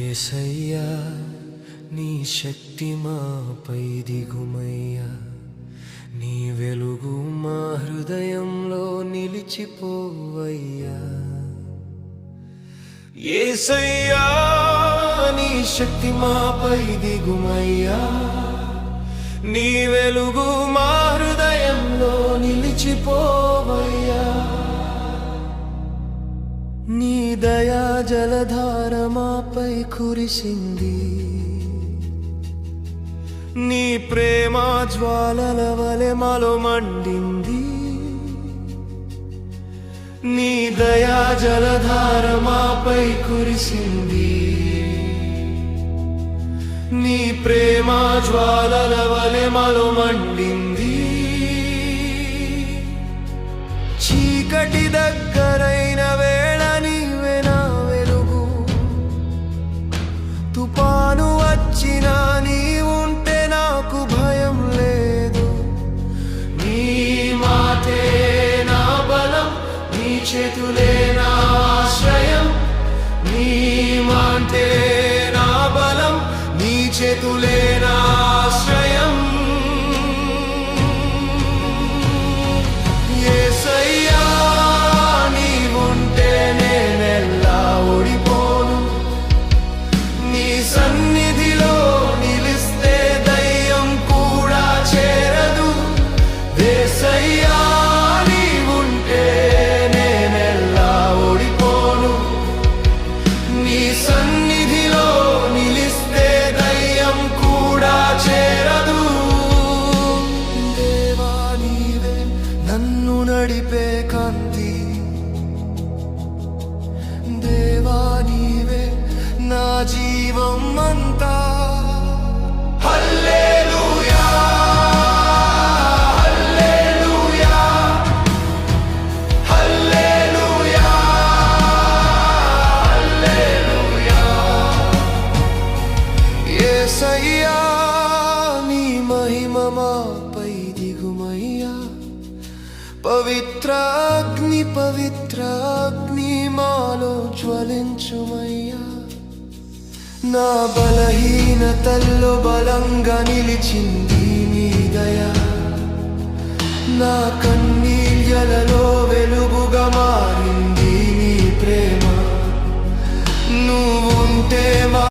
యేసయ్యా నీ శక్తి మాపై దిగుమయ్యా, నీ వెలుగు మా హృదయంలో నిలిచిపోవయ్యా. యేసయ్యా నీ శక్తి మాపై దిగుమయ్యా, నీ వెలుగు మా హృదయంలో నిలిచిపోవయ్యా. నీ దయా జలధార మాపై కురిసింది, నీ ప్రేమ జ్వాలల వలె మాలో మండింది. నీ దయా జలధార మాపై కురిసింది, నీ ప్రేమ జ్వాలల వలె మాలో మండింది. చీకటి దగ్గరైన వేళ నీవే నా వెలుగు, తుఫాను వచ్చినా నీవుంటే నాకు భయం లేదు. నీ మాటే నా బలం, నీ చేతులే నా ఆశ్రయం. నీ మాటే నా బలం, నీ చేతులే నా ఆశ్రయం. యేసయ్యా నీవుంటే నేనెల్లా ఓడిపోను, నీ సన్నిధిలో నిలిస్తే దయ్యం కూడా చేరదు. యేసయ్యా నీవుంటే నేనెల్లా ఓడిపోను, నీ సన్నిధిలో నిలిస్తే దయ్యం కూడా చేరదు. దేవా నీవే నన్ను నడిపే కాంతి, దేవా నీవే నా జీవం అంతా. హల్లెలూయా హల్లెలూయా హల్లెలూయా హల్లెలూయా. యేసయ్యా నీ మహిమ మాపై దిగుమయ్యా, పవిత్ర అగ్ని మాలో జ్వలించుమయ్యా. నా బలహీనతల్లో బలంగా నిలిచింది నీ దయా, నా కన్నీళ్లలో వెలుగుగా మారింది నీ ప్రేమ. నువ్వుంటే